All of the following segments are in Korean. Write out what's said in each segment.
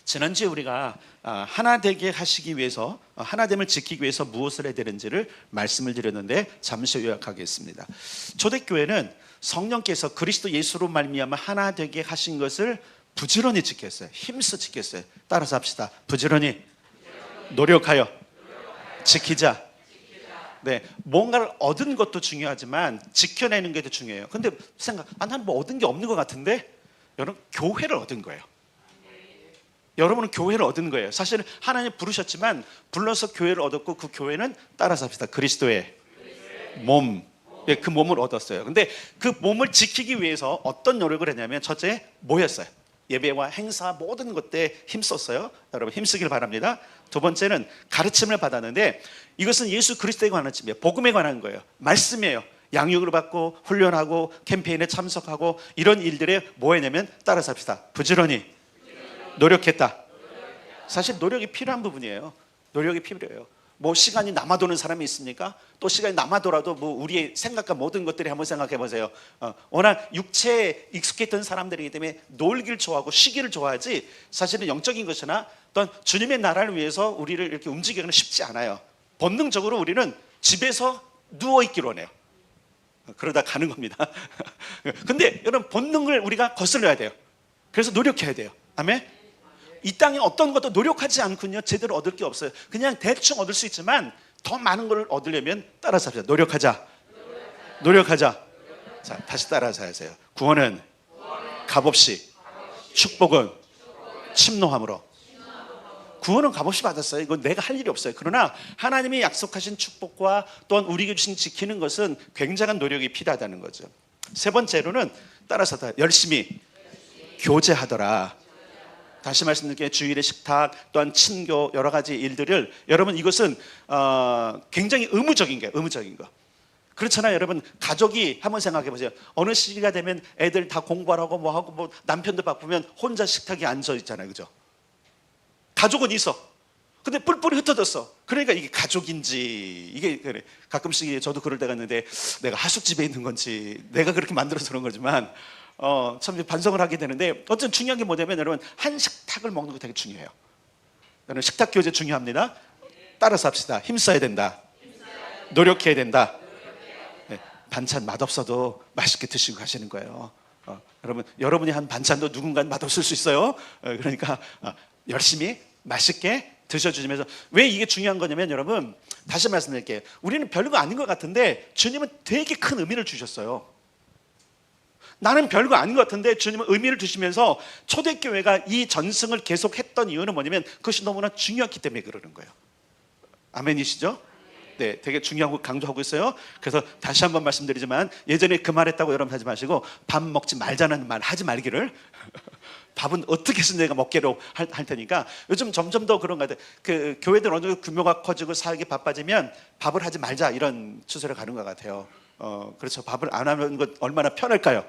지난주에 우리가 하나 되게 하시기 위해서, 하나됨을 지키기 위해서 무엇을 해야 되는지를 말씀을 드렸는데 잠시 요약하겠습니다. 초대교회는 성령께서 그리스도 예수로 말미암아 하나 되게 하신 것을 부지런히 지켰어요. 힘써 지켰어요. 따라서 합시다. 부지런히 노력하여 지키자. 네, 뭔가를 얻은 것도 중요하지만 지켜내는 게 더 중요해요. 근데 나는 뭐 얻은 게 없는 것 같은데, 여러분, 교회를 얻은 거예요. 여러분은 교회를 얻은 거예요. 사실은 하나님 부르셨지만 불러서 교회를 얻었고, 그 교회는 따라서 합시다. 그리스도의 몸. 네, 그 몸을 얻었어요. 근데 그 몸을 지키기 위해서 어떤 노력을 했냐면, 첫째 뭐였어요? 예배와 행사 모든 것들에 힘썼어요. 여러분 힘쓰길 바랍니다. 두 번째는 가르침을 받았는데, 이것은 예수 그리스도에 관한 가르침이에요. 복음에 관한 거예요. 말씀이에요. 양육을 받고 훈련하고 캠페인에 참석하고 이런 일들에 뭐 했냐면, 따라서 합시다. 부지런히 노력했다. 사실 노력이 필요한 부분이에요. 노력이 필요해요. 뭐 시간이 남아도는 사람이 있습니까? 또 시간이 남아도라도 뭐 우리의 생각과 모든 것들이 한번 생각해 보세요. 워낙 육체에 익숙했던 사람들이기 때문에 놀기를 좋아하고 쉬기를 좋아하지, 사실은 영적인 것이나 또한 주님의 나라를 위해서 우리를 이렇게 움직이기는 쉽지 않아요. 본능적으로 우리는 집에서 누워있기로 하네요. 그러다 가는 겁니다. 근데 여러분, 본능을 우리가 거슬러야 돼요. 그래서 노력해야 돼요. 아멘? 이 땅에 어떤 것도 노력하지 않군요, 제대로 얻을 게 없어요. 그냥 대충 얻을 수 있지만 더 많은 걸 얻으려면 따라서 합시다. 노력하자. 자, 다시 따라서 하세요. 구원은 값없이, 축복은 침노함으로. 구원은 값없이 받았어요. 이건 내가 할 일이 없어요. 그러나 하나님이 약속하신 축복과 또한 우리에게 주신 지키는 것은 굉장한 노력이 필요하다는 거죠. 세 번째로는 따라서 열심히 교제하더라. 다시 말씀드릴게요. 주일의 식탁, 또한 친교, 여러 가지 일들을, 여러분, 이것은 굉장히 의무적인 거. 그렇잖아요. 여러분, 가족이 한번 생각해 보세요. 어느 시기가 되면 애들 다 공부하고 뭐 하고 뭐 남편도 바쁘면 혼자 식탁에 앉아 있잖아요. 그죠? 가족은 있어. 근데 뿔뿔이 흩어졌어. 그러니까 이게 가족인지, 이게 그래. 가끔씩 저도 그럴 때가 있는데, 내가 하숙집에 있는 건지, 내가 그렇게 만들어서 그런 거지만 참 반성을 하게 되는데, 어쨌든 중요한 게 뭐냐면, 여러분, 한 식탁을 먹는 거 되게 중요해요. 여러분, 식탁 교제 중요합니다. 따라서 합시다. 힘써야 된다. 노력해야 된다. 네, 반찬 맛없어도 맛있게 드시고 가시는 거예요. 여러분이 한 반찬도 누군가는 맛없을 수 있어요. 그러니까 열심히 맛있게 드셔주시면서. 왜 이게 중요한 거냐면, 여러분, 다시 말씀드릴게요. 우리는 별거 아닌 것 같은데 주님은 되게 큰 의미를 주셨어요. 나는 별거 아닌 것 같은데 주님은 의미를 주시면서 초대교회가 이 전승을 계속했던 이유는 뭐냐면, 그것이 너무나 중요했기 때문에 그러는 거예요. 아멘이시죠? 네, 되게 중요한 거 강조하고 있어요. 그래서 다시 한번 말씀드리지만, 예전에 그 말했다고 여러분 하지 마시고, 밥 먹지 말자는 말 하지 말기를. 밥은 어떻게 해서 내가 먹게로 할 테니까. 요즘 점점 더 그런 것 같아요. 그 교회들 어느 정도 규모가 커지고 사역이 바빠지면 밥을 하지 말자, 이런 추세로 가는 것 같아요. 그렇죠. 밥을 안 하는 것 얼마나 편할까요?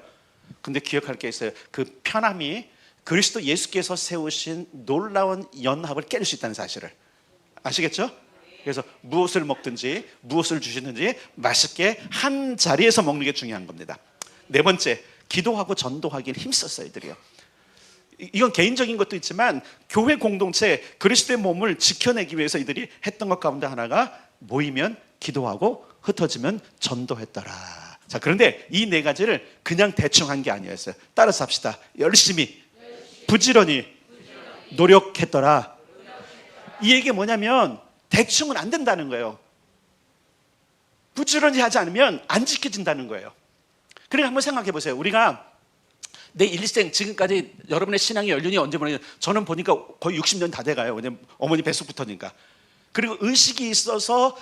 근데 기억할 게 있어요. 그 편함이 그리스도 예수께서 세우신 놀라운 연합을 깰 수 있다는 사실을 아시겠죠? 그래서 무엇을 먹든지 무엇을 주시든지 맛있게 한 자리에서 먹는 게 중요한 겁니다. 네 번째, 기도하고 전도하기를 힘썼어요, 이들이요. 이건 개인적인 것도 있지만 교회 공동체, 그리스도의 몸을 지켜내기 위해서 이들이 했던 것 가운데 하나가, 모이면 기도하고 흩어지면 전도했더라. 자, 그런데 이 네 가지를 그냥 대충 한 게 아니었어요. 따라서 합시다. 열심히 부지런히 노력했더라. 이 얘기 뭐냐면, 대충은 안 된다는 거예요. 부지런히 하지 않으면 안 지켜진다는 거예요. 그러니까 한번 생각해 보세요. 우리가 내 일생, 지금까지 여러분의 신앙의 연륜이 언제 보냐, 저는 보니까 거의 60년 다 돼가요. 왜냐면 어머니 뱃속부터니까. 그리고 의식이 있어서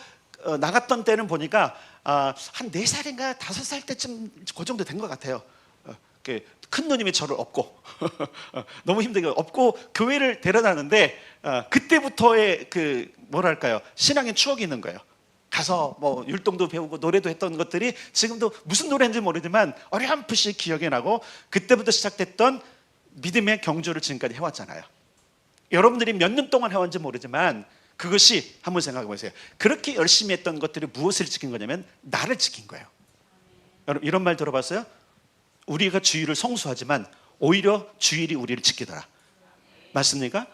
나갔던 때는 보니까 한 4살인가 5살 때쯤 그 정도 된 것 같아요. 큰 누님이 저를 업고 너무 힘들게 업고 교회를 데려다는데, 그때부터의 그 뭐랄까요, 신앙의 추억이 있는 거예요. 가서 뭐 율동도 배우고 노래도 했던 것들이 지금도 무슨 노래인지 모르지만 어렴풋이 기억이 나고, 그때부터 시작됐던 믿음의 경주를 지금까지 해왔잖아요. 여러분들이 몇 년 동안 해왔는지 모르지만 그것이, 한번 생각해 보세요. 그렇게 열심히 했던 것들이 무엇을 지킨 거냐면, 나를 지킨 거예요. 여러분, 이런 말 들어봤어요? 우리가 주일을 성수하지만 오히려 주일이 우리를 지키더라. 맞습니까?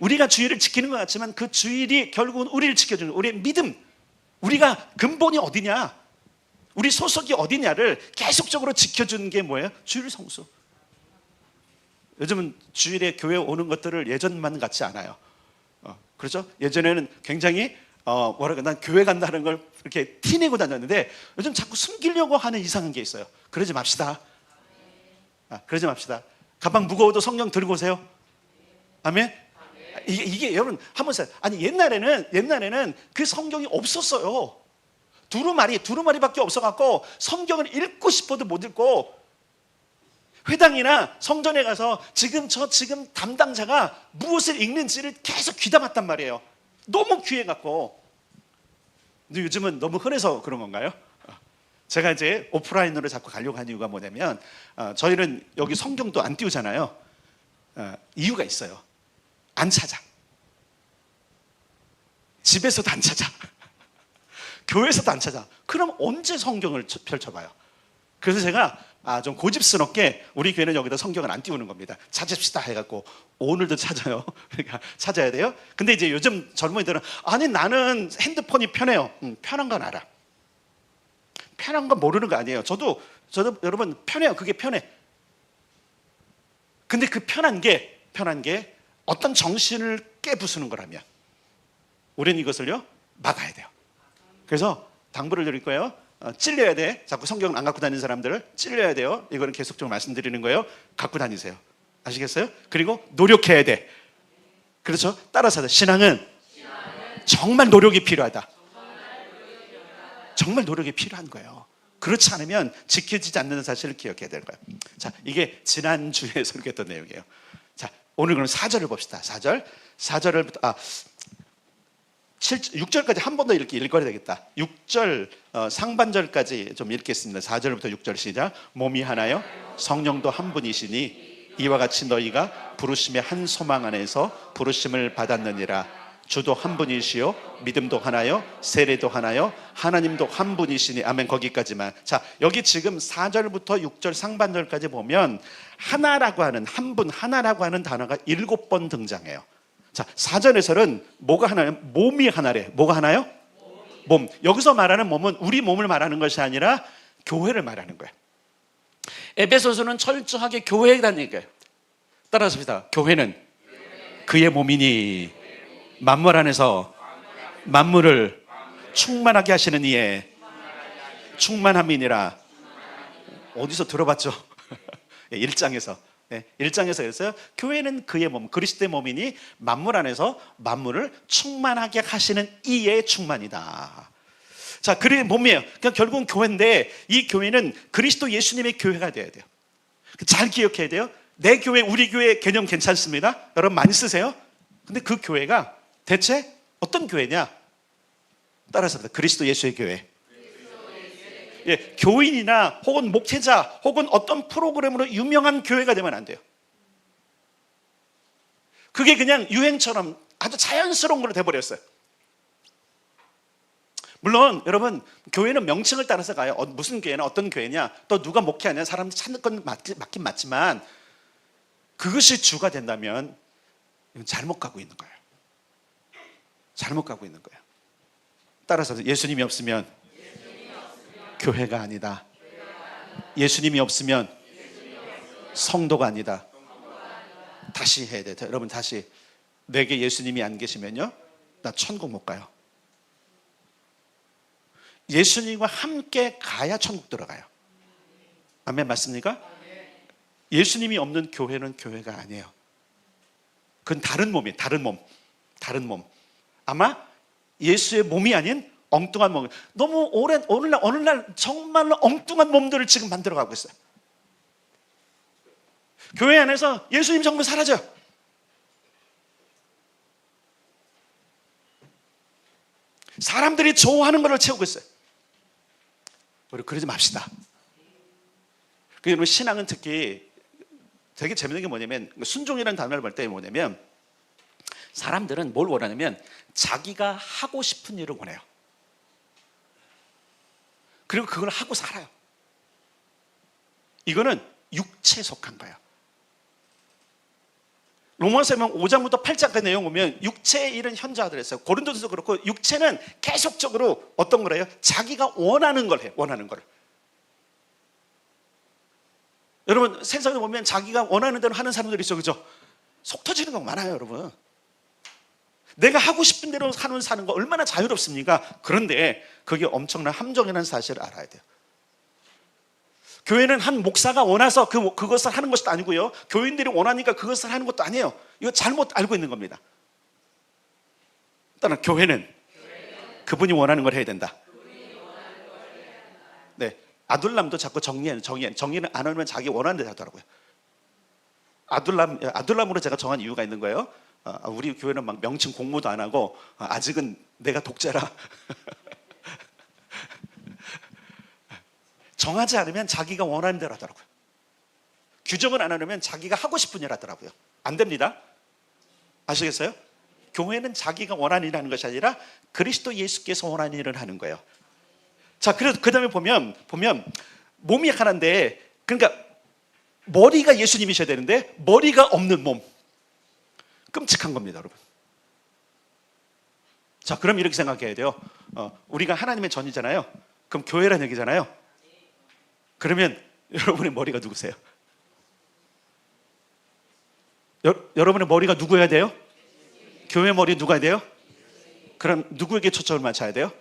우리가 주의를 지키는 것 같지만 그 주일이 결국은 우리를 지켜주는 우리의 믿음, 우리가 근본이 어디냐, 우리 소속이 어디냐를 계속적으로 지켜주는 게 뭐예요? 주일 성수. 요즘은 주일에 교회 오는 것들을 예전만 같지 않아요. 그렇죠? 예전에는 굉장히 뭐랄까, 난 교회 간다는 걸 이렇게 티내고 다녔는데 요즘 자꾸 숨기려고 하는 이상한 게 있어요. 그러지 맙시다. 그러지 맙시다. 가방 무거워도 성경 들고 오세요. 아멘. 이게 여러분 한번 보세요. 아니 옛날에는 그 성경이 없었어요. 두루마리밖에 없어갖고 성경을 읽고 싶어도 못 읽고 회당이나 성전에 가서 지금 담당자가 무엇을 읽는지를 계속 귀담았단 말이에요. 너무 귀해갖고. 근데 요즘은 너무 흔해서 그런 건가요? 제가 이제 오프라인으로 자꾸 가려고 하는 이유가 뭐냐면 저희는 여기 성경도 안 띄우잖아요. 이유가 있어요. 안 찾아. 집에서도 안 찾아. 교회에서도 안 찾아. 그럼 언제 성경을 펼쳐봐요? 그래서 제가 좀 고집스럽게 우리 교회는 여기다 성경을 안 띄우는 겁니다. 찾읍시다 해갖고 오늘도 찾아요. 그러니까 찾아야 돼요. 근데 이제 요즘 젊은이들은 아니 나는 핸드폰이 편해요. 편한 건 알아. 편한 건 모르는 거 아니에요. 저도 여러분 편해요. 그게 편해. 근데 그 편한 게 어떤 정신을 깨부수는 거라면 우리는 이것을요 막아야 돼요. 그래서 당부를 드릴 거예요. 찔려야 돼. 자꾸 성경을 안 갖고 다니는 사람들을 찔려야 돼요. 이거는 계속적으로 말씀드리는 거예요. 갖고 다니세요. 아시겠어요? 그리고 노력해야 돼. 그렇죠? 따라서 신앙은 정말 노력이 필요하다. 정말 노력이 필요한 거예요. 그렇지 않으면 지켜지지 않는 사실을 기억해야 될 거예요. 자, 이게 지난주에 설교했던 내용이에요. 자, 오늘 그럼 4절을 봅시다. 4절을 6절까지 한 번 더 읽어야 되겠다. 6절 상반절까지 좀 읽겠습니다. 4절부터 6절 시작. 몸이 하나요? 성령도 한 분이시니 이와 같이 너희가 부르심의 한 소망 안에서 부르심을 받았느니라. 주도 한 분이시요 믿음도 하나요 세례도 하나요 하나님도 한 분이시니. 아멘. 거기까지만. 자, 여기 지금 4절부터 6절 상반절까지 보면 하나라고 하는 한 분, 하나라고 하는 단어가 7번 등장해요. 자, 4절에서는 뭐가 하나요? 몸이 하나래. 뭐가 하나요? 몸. 여기서 말하는 몸은 우리 몸을 말하는 것이 아니라 교회를 말하는 거예요. 에베소서는 철저하게 교회에 대한 얘기예요. 따라서 봅시다. 교회는 그의 몸이니 만물 안에서 만물을 충만하게 하시는 이의 충만함이니라. 어디서 들어봤죠? 1장에서. 1장에서 그랬어요. 교회는 그의 몸, 그리스도의 몸이니 만물 안에서 만물을 충만하게 하시는 이의 충만이다. 자, 그의 몸이에요. 그러니까 결국은 교회인데 이 교회는 그리스도 예수님의 교회가 돼야 돼요. 잘 기억해야 돼요. 내 교회, 우리 교회 개념 괜찮습니다. 여러분 많이 쓰세요. 근데 그 교회가 대체 어떤 교회냐? 따라서 그리스도 예수의 교회. 예, 교인이나 혹은 목회자 혹은 어떤 프로그램으로 유명한 교회가 되면 안 돼요. 그게 그냥 유행처럼 아주 자연스러운 걸로 돼버렸어요. 물론 여러분 교회는 명칭을 따라서 가요. 무슨 교회나 어떤 교회냐, 또 누가 목회하냐, 사람들 찾는 건 맞긴 맞지만 그것이 주가 된다면 이건 잘못 가고 있는 거예요. 잘못 가고 있는 거예요. 따라서 예수님이 없으면 교회가 아니다. 예수님이 없으면 성도가 아니다. 다시 해야 돼요. 여러분 다시. 내게 예수님이 안 계시면요 나 천국 못 가요. 예수님과 함께 가야 천국 들어가요. 아멘. 맞습니까? 예수님이 없는 교회는 교회가 아니에요. 그건 다른 몸이에요. 다른 몸. 아마 예수의 몸이 아닌 엉뚱한 몸. 너무 오랜 어느 날 정말로 엉뚱한 몸들을 지금 만들어가고 있어요. 교회 안에서 예수님 정말 사라져요. 사람들이 좋아하는 것을 채우고 있어요. 우리 그러지 맙시다. 그리고 신앙은 특히 되게 재밌는 게 뭐냐면, 순종이라는 단어를 볼 때 뭐냐면, 사람들은 뭘 원하냐면 자기가 하고 싶은 일을 원해요. 그리고 그걸 하고 살아요. 이거는 육체에 속한 거예요. 로마서 5장부터 8장까지 내용 보면 육체의 일은 현저하더라 했어요. 고린도서도 그렇고 육체는 계속적으로 어떤 거래요? 자기가 원하는 걸 해요. 원하는 걸. 여러분 세상에 보면 자기가 원하는 대로 하는 사람들이 있어, 그죠? 속 터지는 거 많아요, 여러분. 내가 하고 싶은 대로 사는 거 얼마나 자유롭습니까? 그런데 그게 엄청난 함정이라는 사실을 알아야 돼요. 교회는 한 목사가 원해서 그것을 하는 것도 아니고요, 교인들이 원하니까 그것을 하는 것도 아니에요. 이거 잘못 알고 있는 겁니다. 일단 교회는 그분이 원하는 걸 해야 된다. 네, 아둘람도 자꾸 정리는 안 하면 자기 원하는 대로 하더라고요. 아둘람으로 제가 정한 이유가 있는 거예요. 우리 교회는 막 명칭 공모도 안 하고 아직은 내가 독재라. 정하지 않으면 자기가 원하는 대로 하더라고요. 규정을 안 하려면 자기가 하고 싶은 일 하더라고요. 안 됩니다. 아시겠어요? 교회는 자기가 원하는 일을 하는 것이 아니라 그리스도 예수께서 원하는 일을 하는 거예요. 자, 그래서 그 다음에 보면 몸이 하나인데, 그러니까 머리가 예수님이셔야 되는데 머리가 없는 몸, 끔찍한 겁니다, 여러분. 자, 그럼 이렇게 생각해야 돼요. 우리가 하나님의 전이잖아요. 그럼 교회란 얘기잖아요. 그러면 여러분의 머리가 누구세요? 여러분의 머리가 누구여야 돼요? 교회 머리 누가 해야 돼요? 그럼 누구에게 초점을 맞춰야 돼요?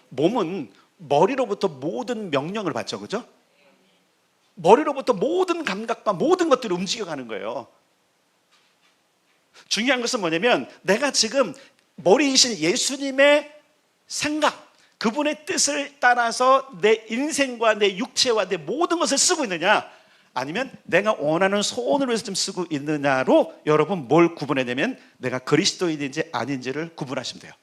몸은 머리로부터 모든 명령을 받죠, 그죠? 머리로부터 모든 감각과 모든 것들이 움직여가는 거예요. 중요한 것은 뭐냐면 내가 지금 머리이신 예수님의 생각, 그분의 뜻을 따라서 내 인생과 내 육체와 내 모든 것을 쓰고 있느냐, 아니면 내가 원하는 소원을 위해서 좀 쓰고 있느냐로 여러분 뭘 구분해내면 내가 그리스도인인지 아닌지를 구분하시면 돼요.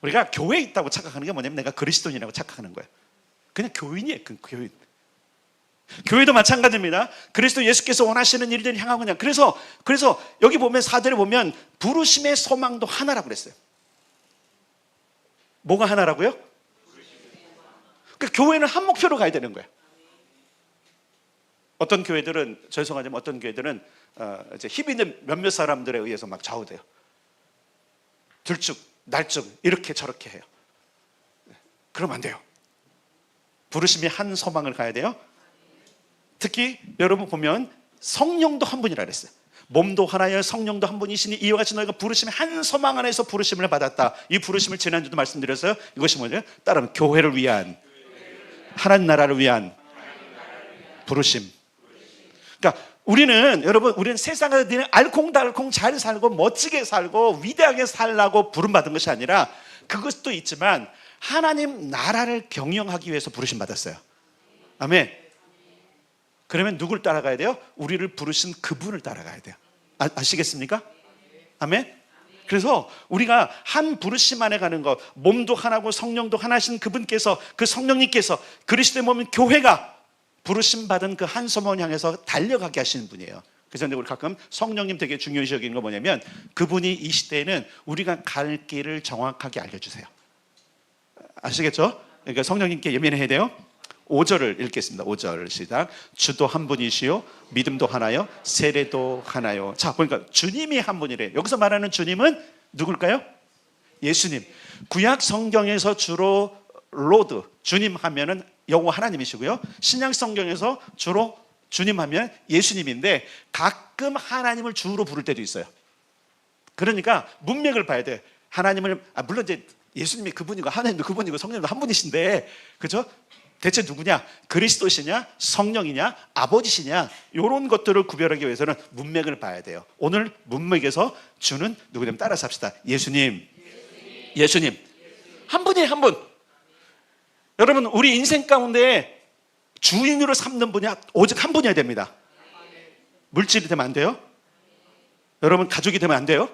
우리가 교회에 있다고 착각하는 게 뭐냐면 내가 그리스도인이라고 착각하는 거예요. 그냥 교인이에요. 교인. 교회도 마찬가지입니다. 그리스도 예수께서 원하시는 일들을 향하고 그냥 그래서 여기 보면 4절에 보면 부르심의 소망도 하나라고 그랬어요. 뭐가 하나라고요? 그러니까 교회는 한 목표로 가야 되는 거예요. 어떤 교회들은, 죄송하지만 어떤 교회들은 이제 힘 있는 몇몇 사람들에 의해서 막 좌우돼요. 들쭉 날쭉 이렇게 저렇게 해요. 그러면 안 돼요. 부르심이 한 소망을 가야 돼요. 특히 여러분 보면 성령도 한 분이라 그랬어요. 몸도 하나여 성령도 한 분이시니 이와 같이 너희가 부르심의 한 소망 안에서 부르심을 받았다. 이 부르심을 지난주도 말씀드렸어요. 이것이 뭐냐? 따르면 교회를 위한, 하나님 나라를 위한 부르심. 그러니까 우리는 세상에서 알콩달콩 잘 살고 멋지게 살고 위대하게 살라고 부름받은 것이 아니라, 그것도 있지만 하나님 나라를 경영하기 위해서 부르심 받았어요. 아멘. 그러면 누굴 따라가야 돼요? 우리를 부르신 그분을 따라가야 돼요. 아시겠습니까? 아멘. 그래서 우리가 한 부르심 안에 가는 것, 몸도 하나고 성령도 하나신 그분께서, 그 성령님께서 그리스도의 몸인 교회가 부르심 받은 그 한 소망을 향해서 달려가게 하시는 분이에요. 그래서 우리 가끔 성령님 되게 중요시 여기는 거 뭐냐면, 그분이 이 시대에는 우리가 갈 길을 정확하게 알려주세요. 아시겠죠? 그러니까 성령님께 예민해야 돼요. 5절을 읽겠습니다. 5절 시작. 주도 한 분이시요 믿음도 하나요 세례도 하나요. 자, 보니까 주님이 한 분이래요. 여기서 말하는 주님은 누굴까요? 예수님. 구약 성경에서 주로 로드, 주님 하면은 여호와 하나님이시고요, 신약 성경에서 주로 주님 하면 예수님인데, 가끔 하나님을 주로 부를 때도 있어요. 그러니까 문맥을 봐야 돼. 하나님을, 물론 이제 예수님이 그분이고 하나님도 그분이고 성령도 한 분이신데, 그죠? 대체 누구냐? 그리스도시냐? 성령이냐? 아버지시냐? 이런 것들을 구별하기 위해서는 문맥을 봐야 돼요. 오늘 문맥에서 주는 누구냐면 따라서 합시다. 예수님. 한 분이에요, 한 분. 여러분, 우리 인생 가운데 주인으로 삼는 분이 오직 한 분이어야 됩니다. 물질이 되면 안 돼요. 여러분 가족이 되면 안 돼요.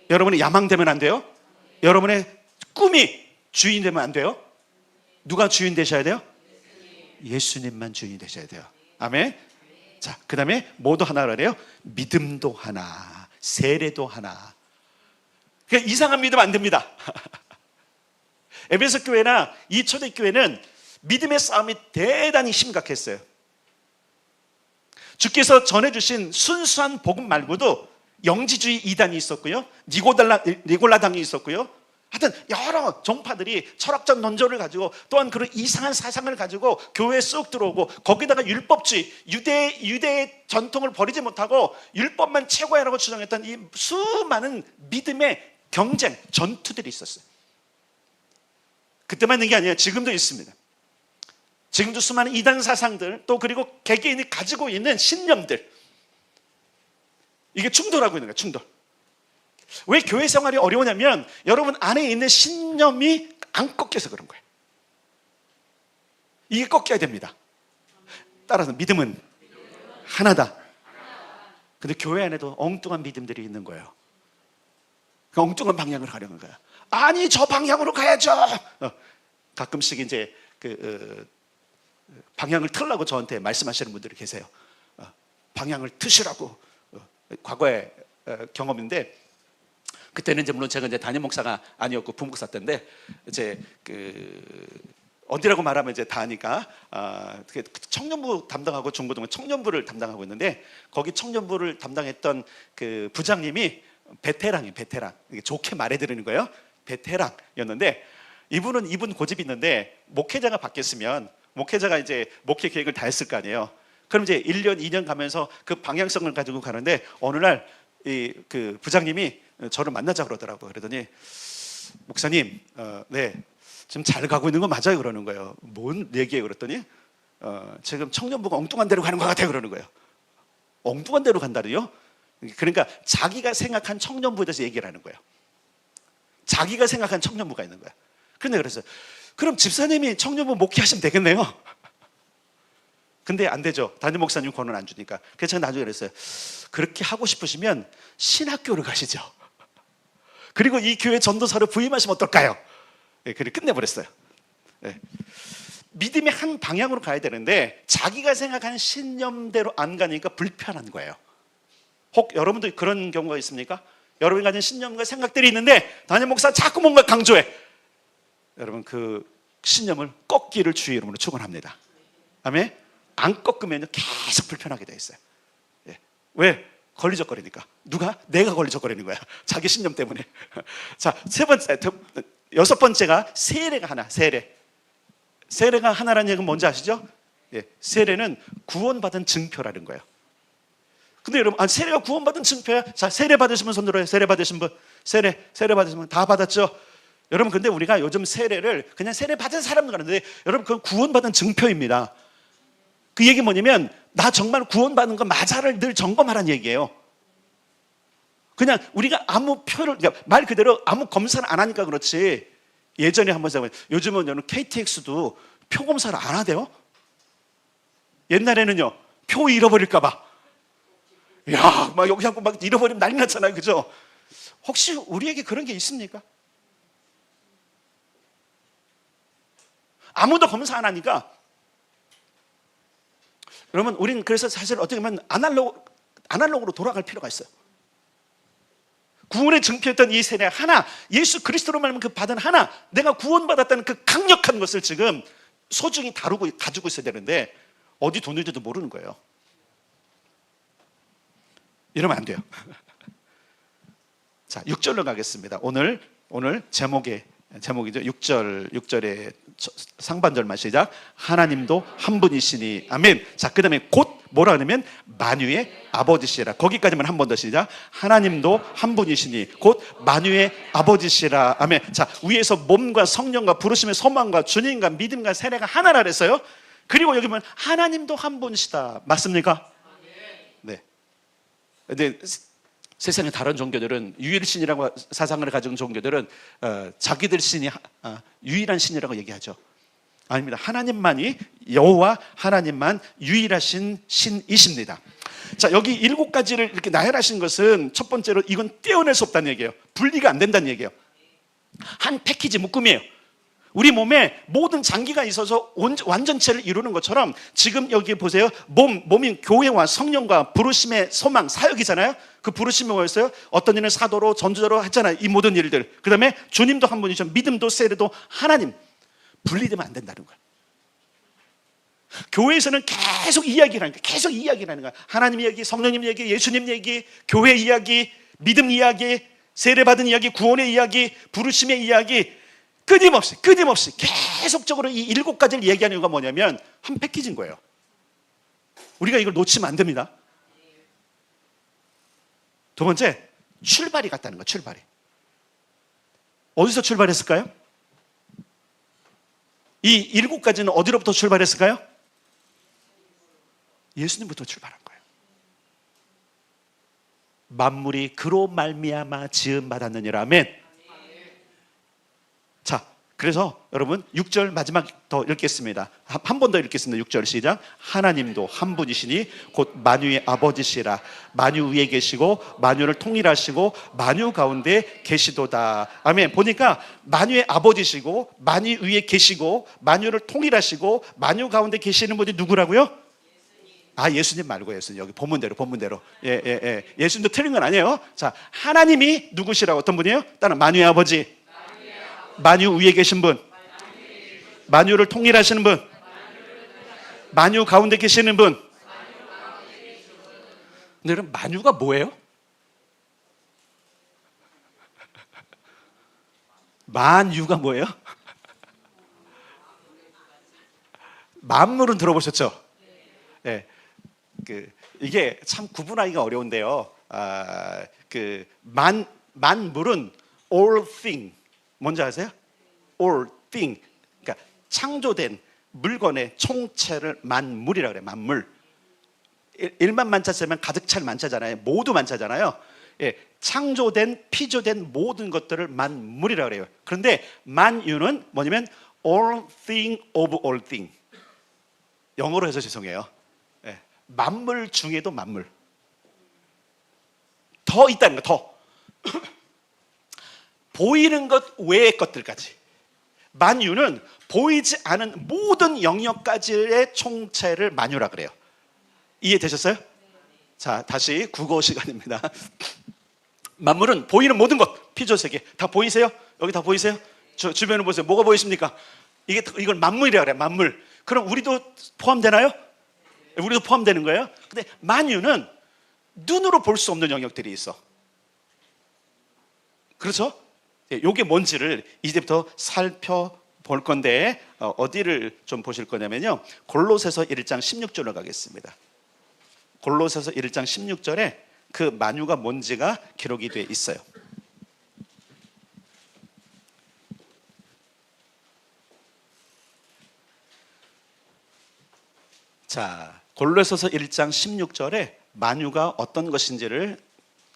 여러분의 야망 되면 안 돼요. 여러분의 꿈이 주인 되면 안 돼요. 누가 주인 되셔야 돼요? 예수님만 주인이 되셔야 돼요. 아멘. 자, 그 다음에 뭐도 하나라 그래요? 믿음도 하나, 세례도 하나. 그러니까 이상한 믿음 안 됩니다. 에베소 교회나 이 초대교회는 믿음의 싸움이 대단히 심각했어요. 주께서 전해주신 순수한 복음 말고도 영지주의 이단이 있었고요, 니골라당이 있었고요, 하여튼 여러 종파들이 철학적 논조를 가지고 또한 그런 이상한 사상을 가지고 교회에 쑥 들어오고, 거기다가 율법주의, 유대의 전통을 버리지 못하고 율법만 최고야라고 주장했던 이 수많은 믿음의 경쟁, 전투들이 있었어요. 그때만 있는 게 아니에요. 지금도 있습니다. 지금도 수많은 이단 사상들, 또 그리고 개개인이 가지고 있는 신념들, 이게 충돌하고 있는 거예요. 충돌. 왜 교회 생활이 어려우냐면 여러분 안에 있는 신념이 안 꺾여서 그런 거예요. 이게 꺾여야 됩니다. 따라서 믿음은 하나다. 근데 교회 안에도 엉뚱한 믿음들이 있는 거예요. 그 엉뚱한 방향으로 가려는 거야. 아니, 저 방향으로 가야죠. 가끔씩 이제 방향을 틀라고 저한테 말씀하시는 분들이 계세요. 방향을 트시라고. 과거의 경험인데, 그때는 이제 물론 제가 이제 담임 목사가 아니었고 부목사 때인데, 이제 어디라고 말하면 이제 다니까 청년부 담당하고 중고등부 청년부를 담당하고 있는데, 거기 청년부를 담당했던 그 부장님이 베테랑이에요. 베테랑. 이게 좋게 말해드리는 거예요. 베테랑이었는데, 이분 고집이 있는데, 목회자가 바뀌었으면 목회자가 이제 목회 계획을 다 했을 거 아니에요. 그럼 이제 1년, 2년 가면서 그 방향성을 가지고 가는데, 어느 날 그 부장님이 저를 만나자 그러더라고요. 그러더니, 목사님, 네, 지금 잘 가고 있는 거 맞아요? 그러는 거예요. 뭔 얘기예요? 그랬더니, 지금 청년부가 엉뚱한 데로 가는 것 같아요. 그러는 거예요. 엉뚱한 데로 간다니요? 그러니까 자기가 생각한 청년부에 대해서 얘기를 하는 거예요. 자기가 생각한 청년부가 있는 거예요. 그런데 그랬어요. 그럼 집사님이 청년부 목회하시면 되겠네요. 근데 안 되죠. 담임 목사님 권한 안 주니까. 그래서 제가 나중에 그랬어요. 그렇게 하고 싶으시면 신학교를 가시죠. 그리고 이 교회 전도사를 부임하시면 어떨까요? 네, 그리고 끝내버렸어요. 네. 믿음의 한 방향으로 가야 되는데 자기가 생각하는 신념대로 안 가니까 불편한 거예요. 혹 여러분도 그런 경우가 있습니까? 여러분이 가진 신념과 생각들이 있는데 담임 목사 자꾸 뭔가 강조해. 여러분, 그 신념을 꺾기를 주의 이름으로 축원합니다. 아멘. 안 꺾으면 계속 불편하게 돼 있어요. 예. 왜? 걸리적거리니까. 누가? 내가 걸리적거리는 거야. 자기 신념 때문에. 자, 여섯 번째가 세례가 하나. 세례가 하나라는 얘기는 뭔지 아시죠? 예. 세례는 구원받은 증표라는 거예요. 근데 여러분, 세례가 구원받은 증표야? 자, 세례 받으신 분 손 들어요. 세례 받으신 분. 세례 받으신 분 다 받았죠? 여러분, 근데 우리가 요즘 세례를 그냥 세례 받은 사람들 가는데, 여러분, 그건 구원받은 증표입니다. 그 얘기 뭐냐면, 나 정말 구원받은 거 맞아를 늘 점검하라는 얘기예요. 그냥 우리가 아무 표를, 그러니까 말 그대로 아무 검사를 안 하니까 그렇지, 예전에 한번 생각해보면, 요즘은 여러분 KTX도 표 검사를 안 하대요. 옛날에는요, 표 잃어버릴까봐, 야, 막 여기 하고 막 잃어버리면 난리 났잖아요. 그죠? 혹시 우리에게 그런 게 있습니까? 아무도 검사 안 하니까. 여러분, 우리는 그래서 사실 어떻게 보면 아날로그로 돌아갈 필요가 있어요. 구원의 증표였던 이 세례 하나, 예수 그리스도로 말하면 그 받은 하나, 내가 구원받았다는 그 강력한 것을 지금 소중히 다루고 가지고 있어야 되는데, 어디 뒀는지도 모르는 거예요. 이러면 안 돼요. 자, 6절로 가겠습니다. 오늘 제목이죠. 6절의 상반절만 시작. 하나님도 한 분이시니. 아멘. 자, 그 다음에 곧 뭐라 하냐면 만유의 아버지시라. 거기까지만 한 번 더 시작. 하나님도 한 분이시니 곧 만유의 아버지시라. 아멘. 자, 위에서 몸과 성령과 부르심의 소망과 주님과 믿음과 세례가 하나라 그랬어요. 그리고 여기 보면 하나님도 한 분이시다. 맞습니까? 네. 근데 세상의 다른 종교들은 유일신이라고 사상을 가진 종교들은 자기들 신이 유일한 신이라고 얘기하죠. 아닙니다. 하나님만이, 여호와 하나님만 유일하신 신이십니다. 자, 여기 7가지를 이렇게 나열하신 것은 첫 번째로 이건 떼어낼 수 없다는 얘기예요. 분리가 안 된다는 얘기예요. 한 패키지 묶음이에요. 우리 몸에 모든 장기가 있어서 완전체를 이루는 것처럼 지금 여기 보세요. 몸인 교회와 성령과 부르심의 소망, 사역이잖아요. 그 부르심이 뭐였어요? 어떤 일은 사도로, 전도자로 했잖아요. 이 모든 일들. 그 다음에 주님도 한 분이죠. 믿음도 세례도 하나님. 분리되면 안 된다는 거예요. 교회에서는 계속 이야기를 하는 거야. 계속 이야기를 하는 거야. 하나님 이야기, 성령님 이야기, 예수님 얘기, 교회 이야기, 믿음 이야기, 세례받은 이야기, 구원의 이야기, 부르심의 이야기, 끊임없이 계속적으로 이 7가지를 얘기하는 이유가 뭐냐면 한 패키지인 거예요. 우리가 이걸 놓치면 안 됩니다. 두 번째, 출발이 같다는 거예요. 출발이. 어디서 출발했을까요? 이 7가지는 어디로부터 출발했을까요? 예수님부터 출발한 거예요. 만물이 그로 말미암아 지음 받았느니라. 아멘. 자, 그래서 여러분 6절 마지막 더 읽겠습니다. 한 번 더 읽겠습니다. 6절 시작. 하나님도 한 분이시니 곧 만유의 아버지시라. 만유 위에 계시고 만유를 통일하시고 만유 가운데 계시도다. 아멘. 보니까 만유의 아버지시고 만유 위에 계시고 만유를 통일하시고 만유 가운데 계시는 분이 누구라고요? 예수님 말고 예수님. 여기 본문대로. 예수님도 틀린 건 아니에요. 자, 하나님이 누구시라고? 어떤 분이에요? 따라 만유의 아버지, 만유 위에 계신 분, 만유를 통일하시는 분, 만유 가운데 계시는 분. 근데 그럼 만유가 뭐예요? 만유가 뭐예요? 만물은 들어보셨죠? 네. 이게 참 구분하기가 어려운데요. 만물은 all thing. 뭔지 아세요? all thing. 그러니까 창조된 물건의 총체를 만물이라고 그래요. 만물. 일만 만차 쓰면 가득 찰 만차잖아요. 모두 만차잖아요. 창조된, 피조된 모든 것들을 만물이라고 그래요. 그런데 만유는 뭐냐면 all thing of all thing. 영어로 해서 죄송해요. 만물 중에도 만물. 더 있다는 거, 더. 보이는 것 외의 것들까지. 만유는 보이지 않은 모든 영역까지의 총체를 만유라 그래요. 이해되셨어요? 자, 다시 국어 시간입니다. 만물은 보이는 모든 것, 피조세계 다 보이세요? 여기 다 보이세요? 주변을 보세요. 뭐가 보이십니까? 이걸 만물이라 그래요. 만물. 그럼 우리도 포함되나요? 우리도 포함되는 거예요. 근데 만유는 눈으로 볼 수 없는 영역들이 있어. 그렇죠? 이게 뭔지를 이제부터 살펴볼 건데 어디를 좀 보실 거냐면요. 골로새서 1장 16절로 가겠습니다. 골로새서 1장 16절에 그 만유가 뭔지가 기록이 되어 있어요. 자, 골로새서 1장 16절에 만유가 어떤 것인지를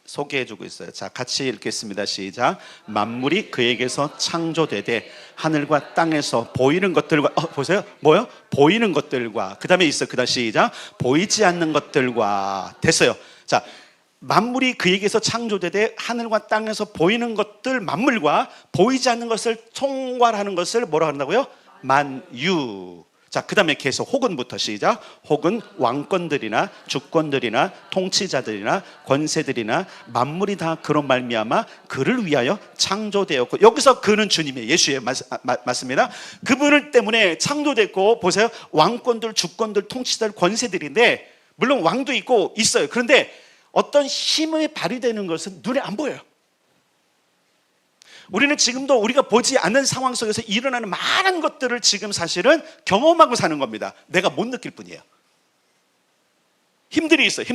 소개해주고 있어요. 자, 같이 읽겠습니다. 시작. 만물이 그에게서 창조되되 하늘과 땅에서 보이는 것들과 보세요. 뭐요? 보이는 것들과 그 다음에 있어요. 그 다음 시작. 보이지 않는 것들과 됐어요. 자, 만물이 그에게서 창조되되 하늘과 땅에서 보이는 것들 만물과 보이지 않는 것을 총괄하는 것을 뭐라고 한다고요? 만유. 자, 그 다음에 계속 혹은부터 시작. 혹은 왕권들이나 주권들이나 통치자들이나 권세들이나 만물이 다 그로 말미암아 그를 위하여 창조되었고, 여기서 그는 주님이에요. 예수의 맞습니다. 그분을 때문에 창조됐고, 보세요. 왕권들, 주권들, 통치자들, 권세들인데 물론 왕도 있고 있어요. 그런데 어떤 힘이 발휘되는 것은 눈에 안 보여요. 우리는 지금도 우리가 보지 않는 상황 속에서 일어나는 많은 것들을 지금 사실은 경험하고 사는 겁니다. 내가 못 느낄 뿐이에요. 힘들이 있어요.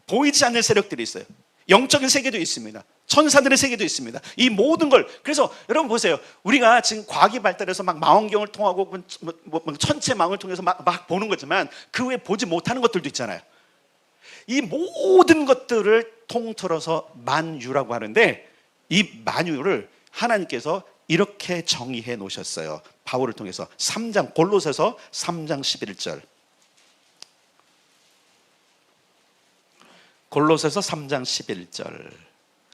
보이지 않는 세력들이 있어요. 영적인 세계도 있습니다. 천사들의 세계도 있습니다. 이 모든 걸, 그래서 여러분 보세요. 우리가 지금 과학이 발달해서 막 망원경을 통하고 천체 망을 통해서 막 보는 거지만 그 외에 보지 못하는 것들도 있잖아요. 이 모든 것들을 통틀어서 만유라고 하는데, 이 만유를 하나님께서 이렇게 정의해 놓으셨어요. 바울을 통해서 3장 골로새서 3장 11절. 골로새서 3장 11절.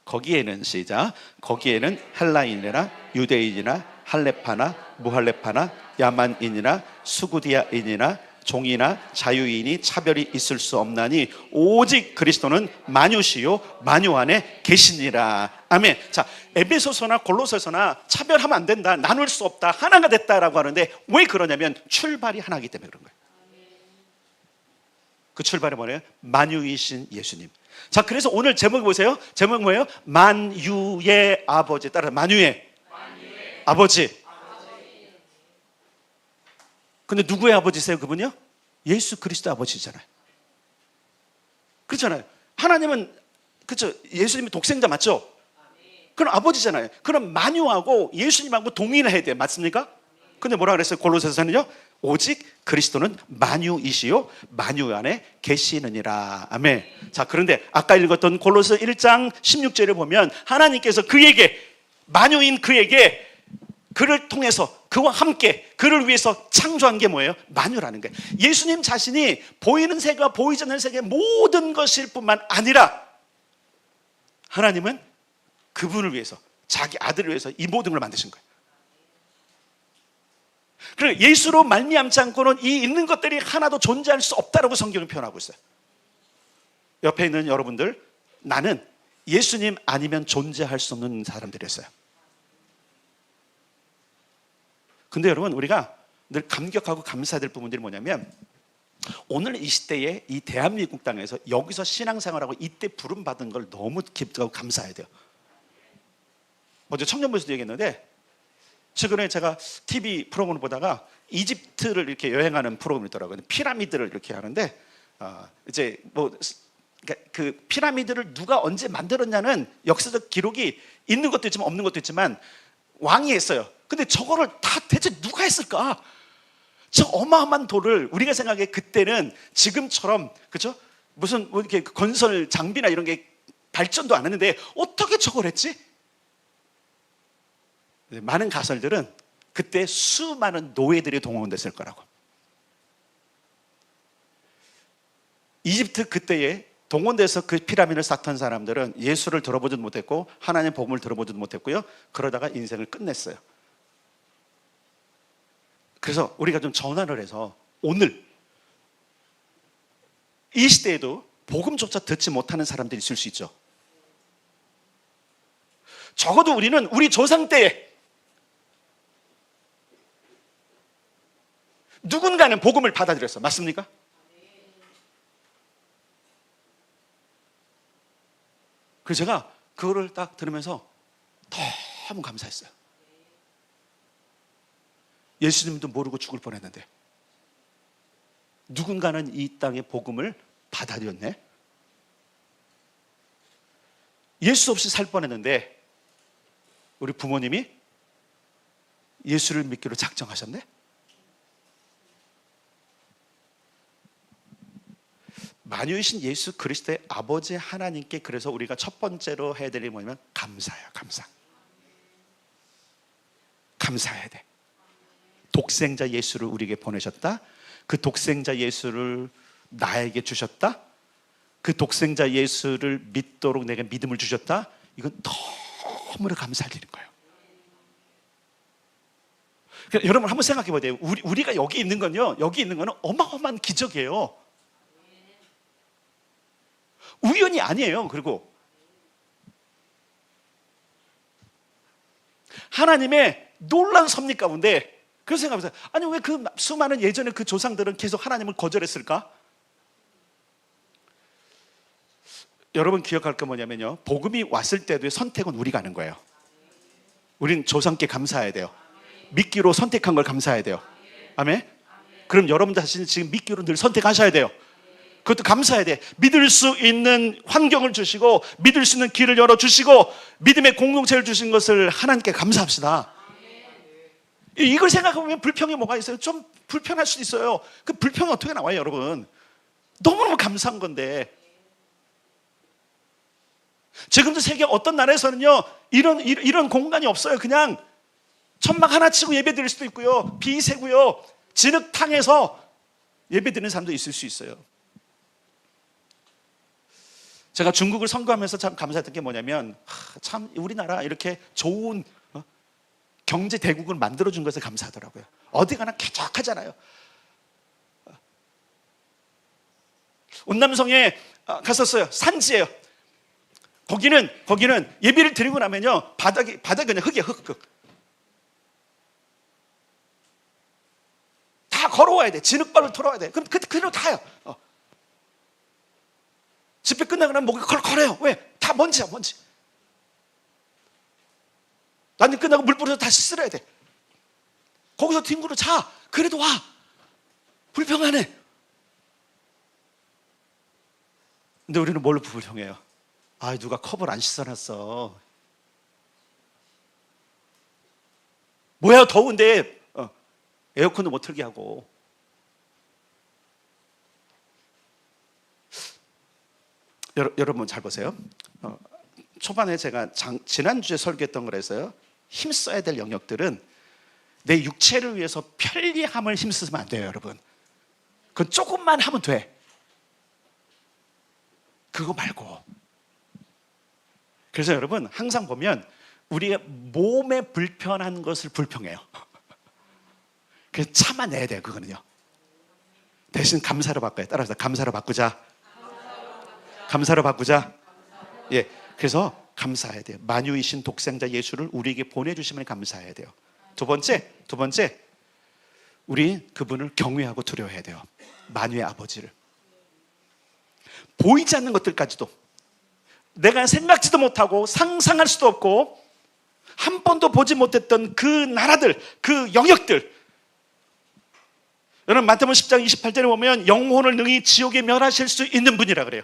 거기에는 시작. 거기에는 헬라인이나 유대인이나 할레파나 무할레파나 야만인이나 수구디아인이나 종이나 자유인이 차별이 있을 수 없나니 오직 그리스도는 만유시요 만유 안에 계시니라. 아멘. 자, 에베소서나 골로새서나 차별하면 안 된다, 나눌 수 없다, 하나가 됐다라고 하는데 왜 그러냐면 출발이 하나이기 때문에 그런 거예요. 그 출발이 뭐예요? 만유이신 예수님. 자, 그래서 오늘 제목이 보세요. 제목이 뭐예요? 만유의 아버지. 따라 만유의 아버지. 근데 누구의 아버지세요, 그분이요? 예수 그리스도 아버지잖아요. 그렇잖아요. 하나님은, 그렇죠, 예수님이 독생자 맞죠? 그럼 아버지잖아요. 그럼 만유하고 예수님하고 동의를 해야 돼요. 맞습니까? 근데 뭐라 그랬어요? 골로새서는요, 오직 그리스도는 만유이시요 만유 안에 계시느니라. 아멘. 자, 그런데 아까 읽었던 골로새 1장 16절을 보면 하나님께서 그에게, 만유인 그에게, 그를 통해서 그와 함께 그를 위해서 창조한 게 뭐예요? 만유라는 거예요. 예수님 자신이 보이는 세계와 보이지 않는 세계의 모든 것일 뿐만 아니라 하나님은 그분을 위해서, 자기 아들을 위해서 이 모든 걸 만드신 거예요. 그리고 예수로 말미암지 않고는 이 있는 것들이 하나도 존재할 수 없다라고 성경은 표현하고 있어요. 옆에 있는 여러분들, 나는 예수님 아니면 존재할 수 없는 사람들이었어요. 근데 여러분, 우리가 늘 감격하고 감사해야 될 부분들이 뭐냐면, 오늘 이 시대에 이 대한민국 땅에서 여기서 신앙생활하고 이때 부름받은 걸 너무 기쁘고 감사해야 돼요. 어제 청년부에서도 얘기했는데, 최근에 제가 TV 프로그램을 보다가 이집트를 이렇게 여행하는 프로그램이 있더라고요. 피라미드를 이렇게 하는데, 이제 뭐 그 피라미드를 누가 언제 만들었냐는 역사적 기록이 있는 것도 있지만 없는 것도 있지만 왕이 했어요. 근데 저거를 다 대체 누가 했을까? 저 어마어마한 돌을, 우리가 생각해 그때는 지금처럼, 그렇죠? 무슨 뭐 이렇게 건설 장비나 이런 게 발전도 안 했는데 어떻게 저걸 했지? 많은 가설들은 그때 수많은 노예들이 동원됐을 거라고. 이집트 그때에 동원돼서 그 피라미드를 쌓던 사람들은 예수를 들어보지도 못했고 하나님의 복음을 들어보지도 못했고요. 그러다가 인생을 끝냈어요. 그래서 우리가 좀 전환을 해서 오늘 이 시대에도 복음조차 듣지 못하는 사람들이 있을 수 있죠. 적어도 우리는 우리 조상 때에 누군가는 복음을 받아들였어. 맞습니까? 그래서 제가 그거를 딱 들으면서 너무 감사했어요. 예수님도 모르고 죽을 뻔했는데 누군가는 이 땅의 복음을 받아들였네. 예수 없이 살 뻔했는데 우리 부모님이 예수를 믿기로 작정하셨네. 만유이신 예수 그리스도의 아버지 하나님께, 그래서 우리가 첫 번째로 해야 될 일이 뭐냐면 감사해요. 감사해야 돼. 독생자 예수를 우리에게 보내셨다. 그 독생자 예수를 나에게 주셨다. 그 독생자 예수를 믿도록 내게 믿음을 주셨다. 이건 너무나 감사할 일인 거예요. 그러니까 여러분 한번 생각해 보세요. 우리가 여기 있는 건요, 여기 있는 거는 어마어마한 기적이에요. 우연이 아니에요. 그리고 하나님의 놀라운 섭리 가운데, 그런 생각해보세요. 아니 왜 그 수많은 예전에 그 조상들은 계속 하나님을 거절했을까? 여러분 기억할 거 뭐냐면요, 복음이 왔을 때도 선택은 우리가 하는 거예요. 우린 조상께 감사해야 돼요. 믿기로 선택한 걸 감사해야 돼요. 아멘? 그럼 여러분 자신이 지금 믿기로 늘 선택하셔야 돼요. 그것도 감사해야 돼. 믿을 수 있는 환경을 주시고 믿을 수 있는 길을 열어주시고 믿음의 공동체를 주신 것을 하나님께 감사합시다. 이걸 생각해보면 불평이 뭐가 있어요? 좀 불편할 수도 있어요. 그 불평이 어떻게 나와요, 여러분? 너무너무 감사한 건데. 지금도 세계 어떤 나라에서는요 이런 공간이 없어요. 그냥 천막 하나 치고 예배 드릴 수도 있고요, 비 새고요, 진흙탕에서 예배 드리는 사람도 있을 수 있어요. 제가 중국을 선거하면서 참 감사했던 게 뭐냐면, 참 우리나라 이렇게 좋은 경제 대국을 만들어준 것에 감사하더라고요. 어디 가나 쾌적하잖아요. 운남성에 갔었어요. 산지예요. 거기는 예배를 드리고 나면요, 바닥이 그냥 흙이에요. 흙. 다 걸어와야 돼. 진흙발을 털어와야 돼. 그럼 그대로 타요. 집회 끝나고 나면 목이 컬컬해요. 왜? 다 먼지야, 먼지. 나는 끝나고 물 뿌려서 다시 쓸어야 돼. 거기서 뒹굴어 자. 그래도 와. 불평하네. 근데 우리는 뭘로 불평해요? 아, 누가 컵을 안 씻어놨어. 뭐야, 더운데 에어컨도 못 틀게 하고. 여러분 잘 보세요. 초반에 제가 지난주에 설교했던 거라서요, 힘써야 될 영역들은 내 육체를 위해서 편리함을 힘쓰면 안 돼요, 여러분. 그건 조금만 하면 돼. 그거 말고. 그래서 여러분 항상 보면 우리의 몸에 불편한 것을 불평해요. 그래서 참아내야 돼요, 그거는요. 대신 감사로 바꿔요. 따라서 감사로 바꾸자. 감사로 바꾸자. 예, 그래서 감사해야 돼요. 만유이신 독생자 예수를 우리에게 보내주심을 감사해야 돼요. 두 번째, 우리 그분을 경외하고 두려워해야 돼요. 만유의 아버지를. 보이지 않는 것들까지도, 내가 생각지도 못하고 상상할 수도 없고 한 번도 보지 못했던 그 나라들, 그 영역들. 여러분 마태복음 10장 28절에 보면 영혼을 능히 지옥에 멸하실 수 있는 분이라 그래요.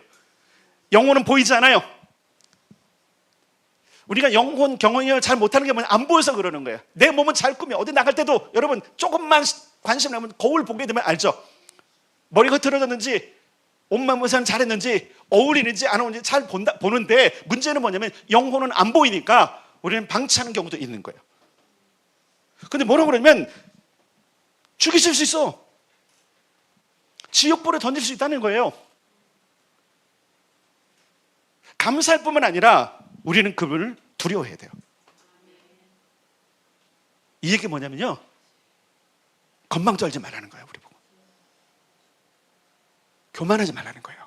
영혼은 보이지 않아요. 우리가 영혼 경험을 잘 못하는 게 뭐냐, 안 보여서 그러는 거예요. 내 몸은 잘 꾸며 어디 나갈 때도 여러분 조금만 관심 나면 거울 보게 되면 알죠. 머리가 흐트러졌는지, 옷 마무리는 잘했는지, 어울리는지 안 어울리는지 잘 보는데, 문제는 뭐냐면 영혼은 안 보이니까 우리는 방치하는 경우도 있는 거예요. 근데 뭐라고 그러면 죽이실 수 있어. 지옥불에 던질 수 있다는 거예요. 감사할 뿐만 아니라 우리는 그분을 두려워해야 돼요. 이 얘기 뭐냐면요, 건방 떨지 말라는 거예요. 우리 보고 교만하지 말라는 거예요.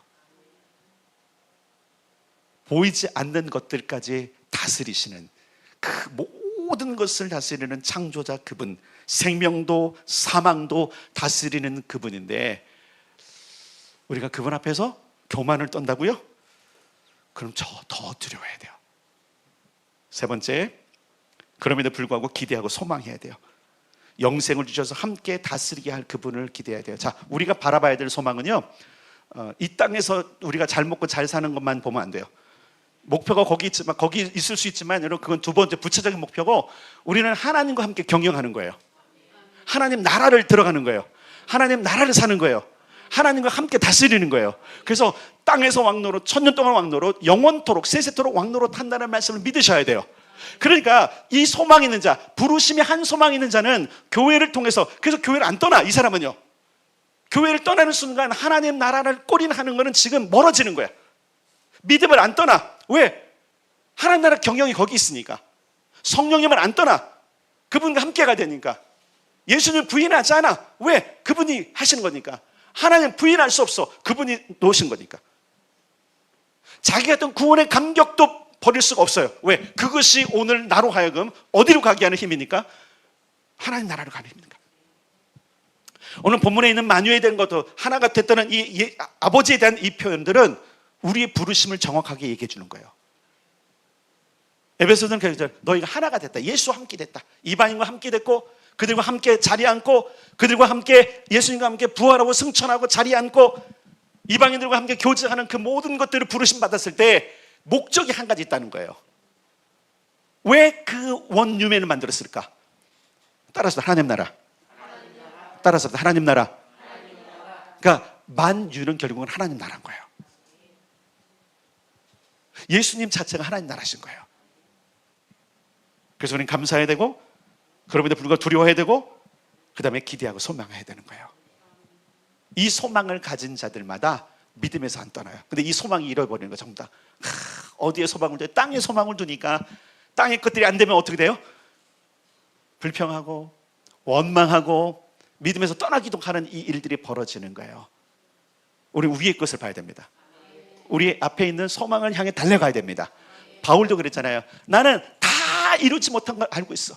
보이지 않는 것들까지 다스리시는, 그 모든 것을 다스리는 창조자 그분, 생명도 사망도 다스리는 그분인데, 우리가 그분 앞에서 교만을 떤다고요? 그럼 더 두려워해야 돼요. 세 번째, 그럼에도 불구하고 기대하고 소망해야 돼요. 영생을 주셔서 함께 다스리게 할 그분을 기대해야 돼요. 자, 우리가 바라봐야 될 소망은요, 이 땅에서 우리가 잘 먹고 잘 사는 것만 보면 안 돼요. 목표가 거기 있지만, 거기 있을 수 있지만, 여러분 그건 두 번째 부차적인 목표고, 우리는 하나님과 함께 경영하는 거예요. 하나님 나라를 들어가는 거예요. 하나님 나라를 사는 거예요. 하나님과 함께 다스리는 거예요. 그래서 땅에서 왕노릇, 천년 동안 왕노릇, 영원토록 세세토록 왕노릇 한다는 말씀을 믿으셔야 돼요. 그러니까 이 소망 있는 자, 부르심이 한 소망 있는 자는 교회를 통해서, 그래서 교회를 안 떠나. 이 사람은요, 교회를 떠나는 순간 하나님 나라를 꼬린하는 거는 지금 멀어지는 거야. 믿음을 안 떠나. 왜? 하나님 나라 경영이 거기 있으니까. 성령님을 안 떠나. 그분과 함께 가야 되니까. 예수님 부인하지 않아. 왜? 그분이 하시는 거니까. 하나님 부인할 수 없어. 그분이 놓으신 거니까. 자기 어떤 구원의 감격도 버릴 수가 없어요. 왜? 그것이 오늘 나로 하여금 어디로 가게 하는 힘이니까? 하나님 나라로 가는 힘이니까. 오늘 본문에 있는 만유에 대한 것도, 하나가 됐다는 이 아버지에 대한 이 표현들은 우리의 부르심을 정확하게 얘기해 주는 거예요. 에베소서는 그래서 너희가 하나가 됐다. 예수와 함께 됐다. 이방인과 함께 됐고, 그들과 함께 자리에 앉고, 그들과 함께 예수님과 함께 부활하고 승천하고 자리에 앉고, 이방인들과 함께 교제하는 그 모든 것들을 부르심 받았을 때 목적이 한 가지 있다는 거예요. 왜 그 원유맨을 만들었을까? 따라서 하나님 나라. 따라서 하나님 나라. 그러니까 만유는 결국은 하나님 나라인 거예요. 예수님 자체가 하나님 나라신 거예요. 그래서 우리는 감사해야 되고, 그럼에도 불구하고 두려워해야 되고, 그 다음에 기대하고 소망해야 되는 거예요. 이 소망을 가진 자들마다 믿음에서 안 떠나요. 근데 이 소망이 잃어버리는 거 전부 다. 어디에 소망을 둬요? 땅에 소망을 두니까 땅의 것들이 안 되면 어떻게 돼요? 불평하고 원망하고 믿음에서 떠나기도 하는 이 일들이 벌어지는 거예요. 우리 위의 것을 봐야 됩니다. 우리 앞에 있는 소망을 향해 달려가야 됩니다. 바울도 그랬잖아요. 나는 다 이루지 못한 걸 알고 있어.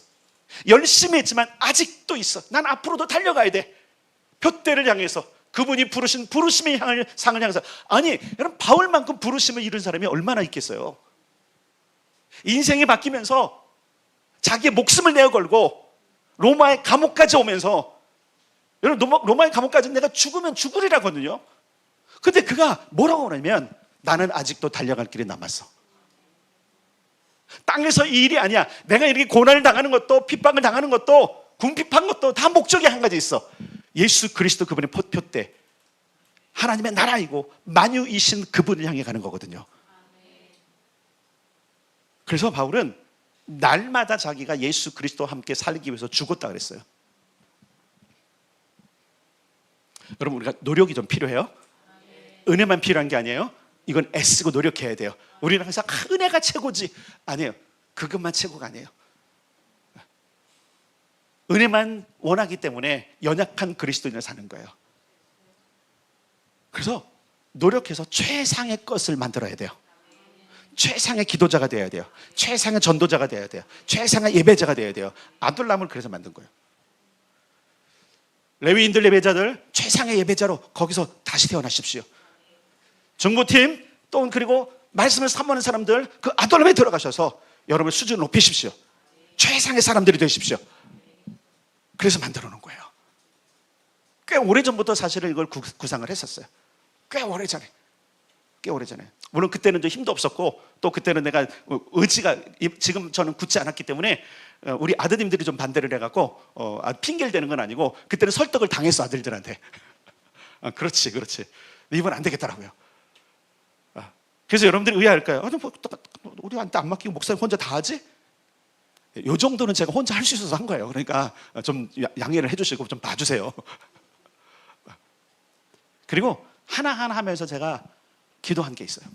열심히 했지만 아직도 있어. 난 앞으로도 달려가야 돼. 표대를 향해서 그분이 부르신 부르심의 상을 향해서. 아니 여러분, 바울만큼 부르심을 이룬 사람이 얼마나 있겠어요. 인생이 바뀌면서 자기의 목숨을 내어 걸고 로마의 감옥까지 오면서, 여러분 로마의 감옥까지는 내가 죽으면 죽으리라거든요. 근데 그가 뭐라고 그러냐면 나는 아직도 달려갈 길이 남았어. 땅에서 이 일이 아니야. 내가 이렇게 고난을 당하는 것도, 핍박을 당하는 것도, 궁핍한 것도 다 목적이 한 가지 있어. 예수 그리스도 그분의 표대, 하나님의 나라이고 만유이신 그분을 향해 가는 거거든요. 그래서 바울은 날마다 자기가 예수 그리스도와 함께 살기 위해서 죽었다 그랬어요. 여러분, 우리가 노력이 좀 필요해요. 은혜만 필요한 게 아니에요. 이건 애쓰고 노력해야 돼요. 우리는 항상 은혜가 최고지. 아니에요. 그것만 최고가 아니에요. 은혜만 원하기 때문에 연약한 그리스도인을 사는 거예요. 그래서 노력해서 최상의 것을 만들어야 돼요. 최상의 기도자가 되어야 돼요. 최상의 전도자가 되어야 돼요. 최상의 예배자가 되어야 돼요. 아둘람을 그래서 만든 거예요. 레위인들 예배자들 최상의 예배자로 거기서 다시 태어나십시오. 중보팀 또 그리고 말씀을 사모하는 사람들 그 아둘람에 들어가셔서 여러분의 수준을 높이십시오. 최상의 사람들이 되십시오. 그래서 만들어 놓은 거예요. 꽤 오래전부터 사실은 이걸 구상을 했었어요. 꽤 오래전에. 물론 그때는 좀 힘도 없었고, 또 그때는 내가 의지가 지금 저는 굳지 않았기 때문에 우리 아드님들이 좀 반대를 해갖고 핑계를 대는 건 아니고, 그때는 설득을 당했어 아들들한테. 그렇지 이번 안 되겠더라고요. 그래서 여러분들이 의아할까요? 우리한테 안 맡기고 목사님 혼자 다 하지? 이 정도는 제가 혼자 할 수 있어서 한 거예요. 그러니까 좀 양해를 해주시고 좀 봐주세요. 그리고 하나하나 하면서 제가 기도한 게 있어요.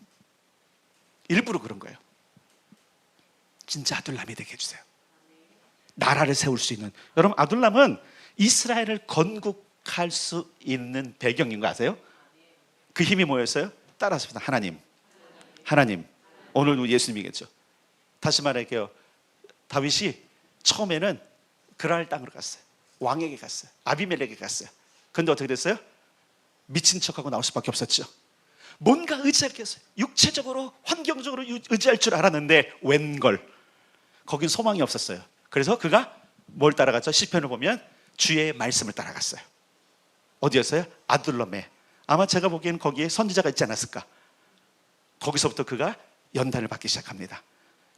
일부러 그런 거예요. 진짜 아둘람이 되게 해주세요. 나라를 세울 수 있는. 여러분, 아둘람은 이스라엘을 건국할 수 있는 배경인 거 아세요? 그 힘이 뭐였어요? 따라하십니다. 하나님. 오늘 예수님이겠죠. 다시 말할게요. 다윗이 처음에는 그랄 땅으로 갔어요. 왕에게 갔어요. 아비멜렉에게 갔어요. 그런데 어떻게 됐어요? 미친 척하고 나올 수밖에 없었죠. 뭔가 의지할 게 있어요. 육체적으로, 환경적으로 의지할 줄 알았는데 웬걸, 거긴 소망이 없었어요. 그래서 그가 뭘 따라갔죠? 시편을 보면 주의 말씀을 따라갔어요. 어디였어요? 아둘람에. 아마 제가 보기에는 거기에 선지자가 있지 않았을까. 거기서부터 그가 연단을 받기 시작합니다.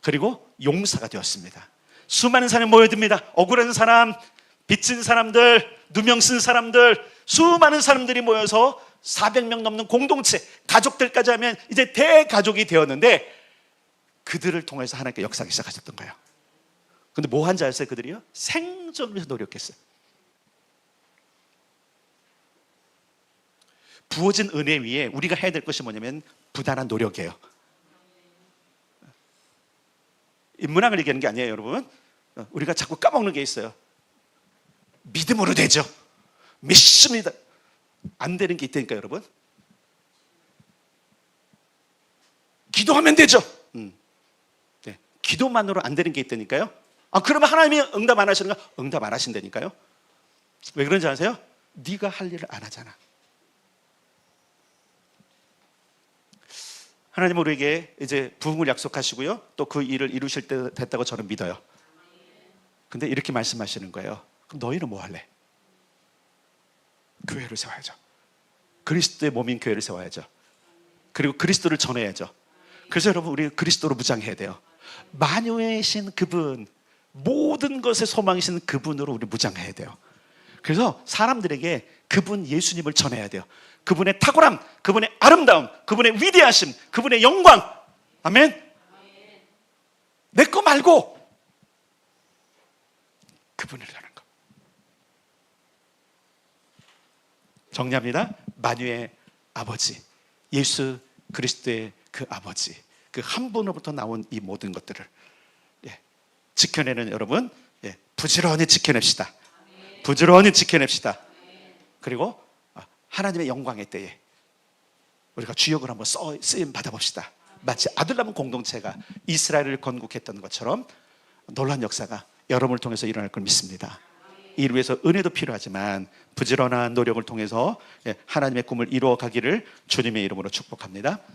그리고 용사가 되었습니다. 수많은 사람이 모여듭니다. 억울한 사람, 빚진 사람들, 누명 쓴 사람들, 수많은 사람들이 모여서 400명 넘는 공동체, 가족들까지 하면 이제 대가족이 되었는데, 그들을 통해서 하나님께 역사하기 시작하셨던 거예요. 근데 뭐 한 자였어요? 그들이요? 생존을 위해서 노력했어요. 부어진 은혜 위에 우리가 해야 될 것이 뭐냐면 부단한 노력이에요. 인문학을 얘기하는 게 아니에요, 여러분. 우리가 자꾸 까먹는 게 있어요. 믿음으로 되죠. 믿습니다. 안 되는 게 있다니까, 여러분. 기도하면 되죠. 네. 기도만으로 안 되는 게 있다니까요. 그러면 하나님이 응답 안 하시는가? 응답 안 하신다니까요. 왜 그런지 아세요? 네가 할 일을 안 하잖아. 하나님 우리에게 이제 부흥을 약속하시고요, 또 그 일을 이루실 때 됐다고 저는 믿어요. 근데 이렇게 말씀하시는 거예요. 그럼 너희는 뭐 할래? 교회를 세워야죠. 그리스도의 몸인 교회를 세워야죠. 그리고 그리스도를 전해야죠. 그래서 여러분, 우리 그리스도로 무장해야 돼요. 만유이신 그분, 모든 것의 소망이신 그분으로 우리 무장해야 돼요. 그래서 사람들에게 그분 예수님을 전해야 돼요. 그분의 탁월함, 그분의 아름다움, 그분의 위대하심, 그분의 영광. 아멘. 내 거 말고 그분을 전하는 거. 정리합니다. 만유의 아버지, 예수 그리스도의 그 아버지, 그 한 분으로부터 나온 이 모든 것들을 지켜내는 여러분, 부지런히 지켜냅시다. 부지런히 지켜냅시다. 그리고 하나님의 영광의 때에 우리가 주역을 한번 쓰임 받아봅시다. 마치 아둘람 공동체가 이스라엘을 건국했던 것처럼 놀라운 역사가 여러분을 통해서 일어날 걸 믿습니다. 이를 위해서 은혜도 필요하지만 부지런한 노력을 통해서 하나님의 꿈을 이루어 가기를 주님의 이름으로 축복합니다.